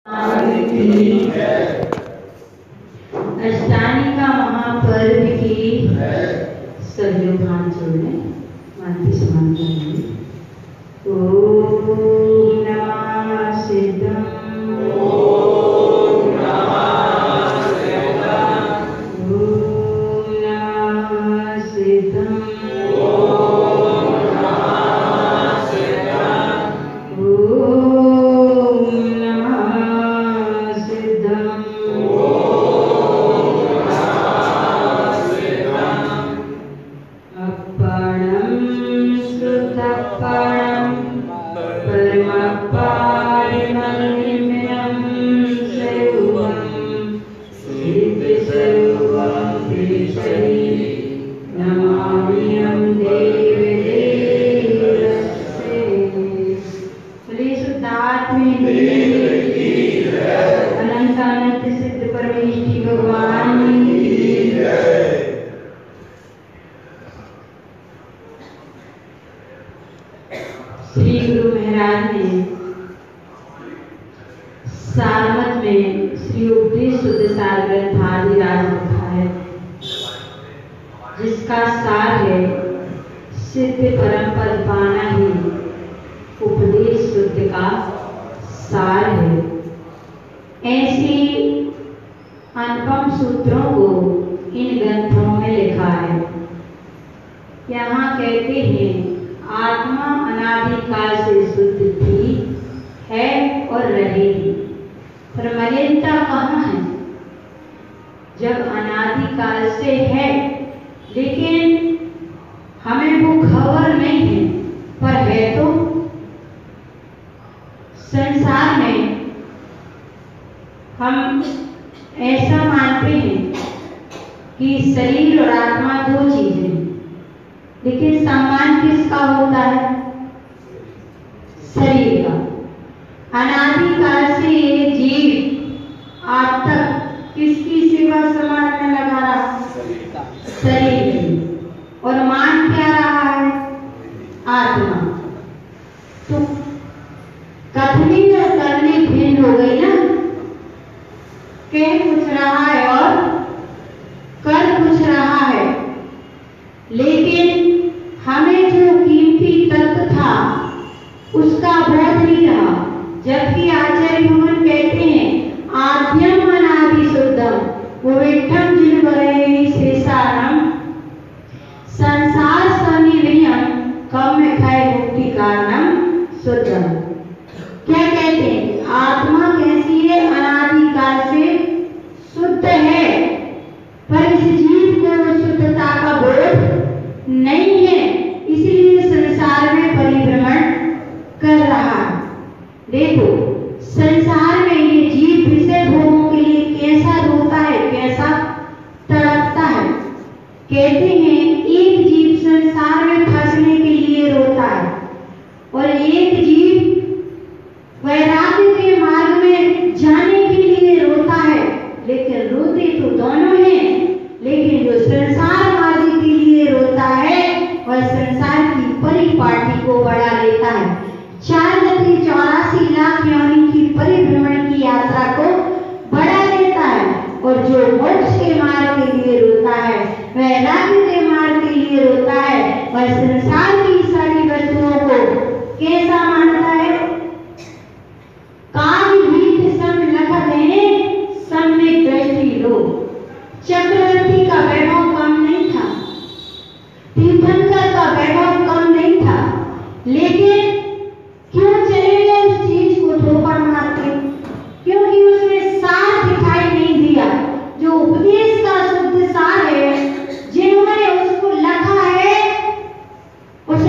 अष्टानी का महापर्व की सभी लोग हाथ जोड़े मानती समान करेंगे। ओम नमः सिद्धम ओम नमः सिद्धम ओम नमः सिद्धम ओम नमः सिद्धम ओम नमः सिद्धम अपणं श्रुतपणं परमपारिमन्यं सर्वं सिद्धसर्वं विषयी नमाम्यहं देवदेवस्य। बोले शुद्धात्मे अनंत अनंत सिद्ध परमेश्वरी भगवान की जय। श्री गुरु महाराज ने सारमत में श्री उपदेश शुद्ध सार ग्रंथ आदि राज लिखा है, जिसका सार है सिद्ध परम पद पाना ही उपदेश शुद्ध का सार है। ऐसी अनुपम सूत्रों को इन ग्रंथों में लिखा है। यहाँ कहते हैं आत्मा अनादिकाल से शुद्ध थी, है और रहेगी, पर मलिनता कहाँ है? जब अनादिकाल से है लेकिन हमें वो खबर नहीं है, पर है तो। संसार में हम ऐसा मानते हैं कि शरीर और आत्मा दो चीजें, लेकिन सम्मान किसका होता है? शरीर का। अनादिकाल से ये जीव आज तक किसकी सेवा समाज में लगा रहा? शरीर की। और मान क्या रहा है? आत्मा। तो कथनी और करनी भिन्न हो गई ना। कह कुछ रहा है और कर कुछ रहा है, लेकिन हमें जो कीमती तत्व था उसका बोध नहीं रहा। जबकि आचार्य भगवान कहते हैं आद्यम अनादि शुद्धम वो विठम जिन वरे शेषारम संसार सनिवयम कम में खाए मुक्ति कारणम शुद्धम। क्या कहते हैं? आत्मा कैसी है? अनादिकाल से शुद्ध है, पर इस जीव को शुद्धता का बोध नहीं है, इसलिए संसार में परिभ्रमण कर रहा है। देखो संसार में ये जीव विषय भोगों के लिए कैसा रोता है, कैसा तड़पता है। कहते हैं एक जीव संसार में फंसने के लिए रोता है और एक जीव वैराग्य के मार्ग में जाने के लिए रोता है, लेकिन रोते तो दोनों हैं। लेकिन जो संसार मार्ग के लिए रोता है वह संसार की परिपाटी को बढ़ा लेता है, 4,84 लाख योनि की परिभ्रमण की यात्रा को बढ़ा लेता है। और जो मोक्ष के मार्ग के लिए रोता है, वैराग्य के मार्ग के लिए रोता है, वह संसार की सारी वस्तुओं को कैसा मानता है? काल भीत सम लखत है सम्यक दृष्टि लो। चक्रवर्ती का वैभव कम नहीं था, तीर्थंकर का वैभव कम नहीं था, लेकिन क्यों चले गए उस चीज को धोखा मार के? क्योंकि उसने सार दिखाई नहीं दिया, जो उपदेश का शुद्ध सार है। जिन्होंने उसको लखा है, उस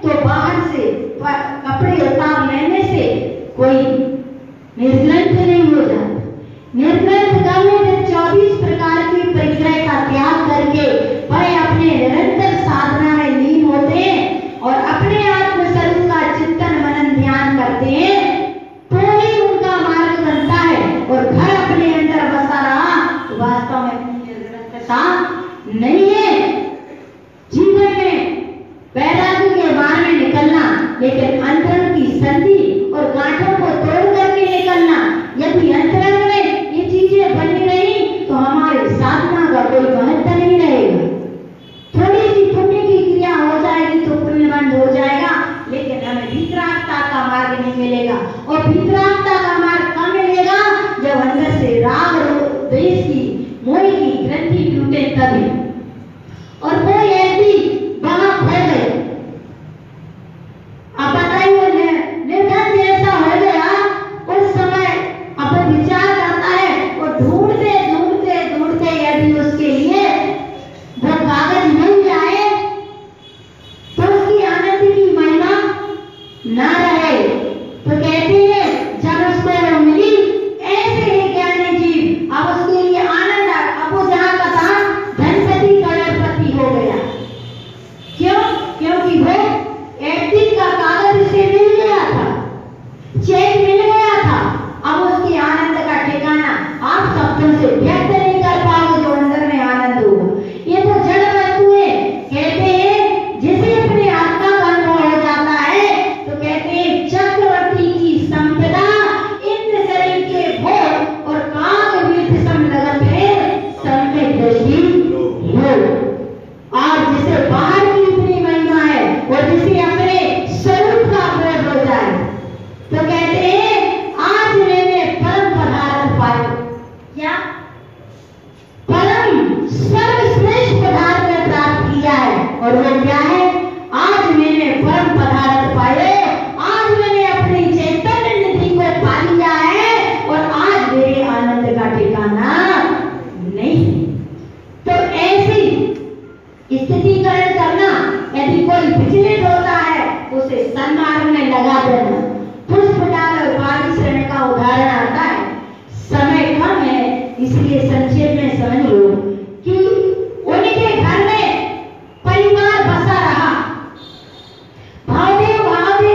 तो और वो क्या है? आज मैंने परम पदार्थ पाए, आज मैंने अपनी चैतन्य निधि को पा लिया है और आज मेरे आनंद का ठिकाना नहीं। तो ऐसी स्थितिकरण करना, यदि कोई विचलित होता है उसे सन्मार्ग में लगा देना। पुष्प डाल और बारिश रहने का उदाहरण आता है। समय कम है इसलिए संक्षेप में समझ लो कि उनके घर में परिवार बसा रहा, भावदेव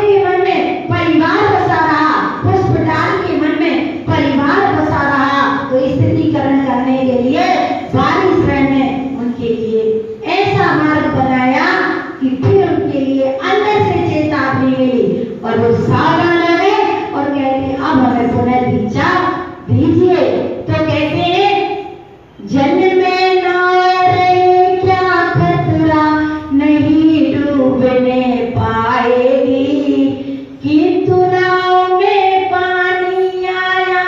के मन में परिवार बसा रहा, पुष्प डाल के मन में परिवार बसा रहा। तो स्थितिकरण करने के लिए बारिश रहने उनके लिए ऐसा मार्ग बनाया कि फिर उनके लिए अंदर से चेतावनी मिली और वो सावधान रहे और कहते अब हमें पुनः दीक्षा दीजिए। तो कहते हैं जन्म में नारे क्या खतरा नहीं डूबने पाएगी, किंतु नाव में पानी आया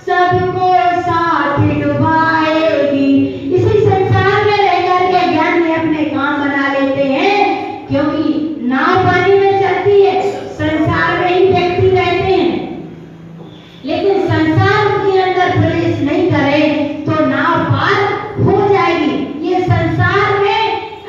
सबको साथ डुबाएगी। इसी संसार में रहकर के ज्ञानी अपने काम बना लेते हैं, क्योंकि नाव पानी में चलती है, संसार में ही व्यक्ति रहते हैं, लेकिन संसार के अंदर प्रवेश नहीं करे तो नाव पार हो जाएगी। ये संसार में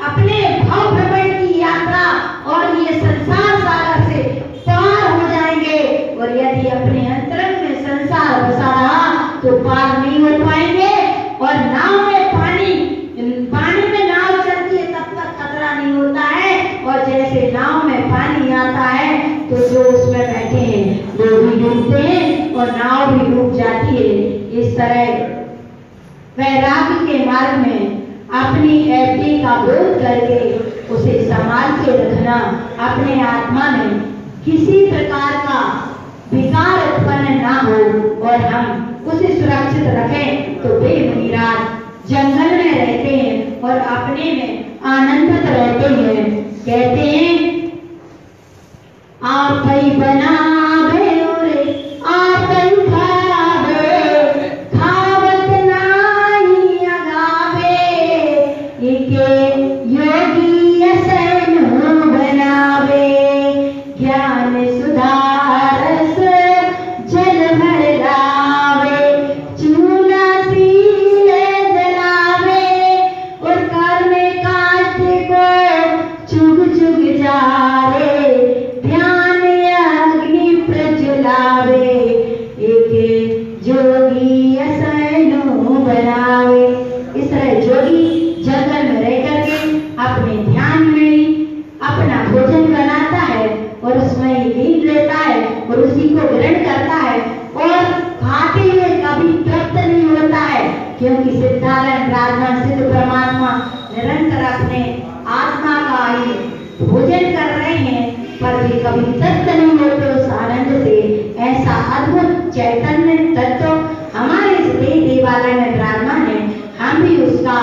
अपने भाव भ्रमण की यात्रा और ये संसार सागर से पार हो जाएंगे। और यदि अपने अंतरंग में संसार बसा रहा तो पार नहीं हो पाएंगे। और नाव में पानी में नाव चलती है तब तक खतरा नहीं होता है, और जैसे नाव में पानी आता है तो जो उसमें बैठे हैं वो भी डूबते हैं और नाव भी डूब जाती है। इस तरह वैराग्य के मार्ग में अपनी एफडी का बोध करके उसे संभाल के रखना, अपने आत्मा में किसी प्रकार का विकार उत्पन्न ना हो और हम उसे सुरक्षित रखें। तो वे मुनिराज जंगल में रहते हैं और अपने में आनंदित रहते हैं। कहते हैं आप ही बनावे आप ही खावे, खावत नाई अगावे, इके योगी असन बनावे, ज्ञान सुधारस जल भर लावे, चूना सील जलावे और कर्म काट को चुग चुग जावे, ध्यान अग्नि प्रज्वलावे, एक जोगी असैनो बनावे। इस तरह जोगी जंगल में रह करके अपने ध्यान में अपना भोजन बनाता है और उसमें ही नींद लेता है और उसी को ग्रहण करता है और खाते हुए कभी तृप्त नहीं होता है, क्योंकि सिद्धानंद राजमान सिद्ध परमात्मा निरंतर अपने आत्मा का ही भोजन कर रहे हैं पर भी कभी तृप्त नहीं होते उस आनंद से। ऐसा अद्भुत चैतन्य तत्व हमारे इस देवालय में विराजमान है। हम भी उसका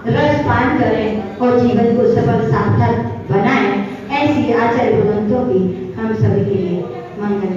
रस पान करें और जीवन को सफल सार्थक बनाएं। ऐसी आचार्य भगवंतों की हम सभी के लिए मंगल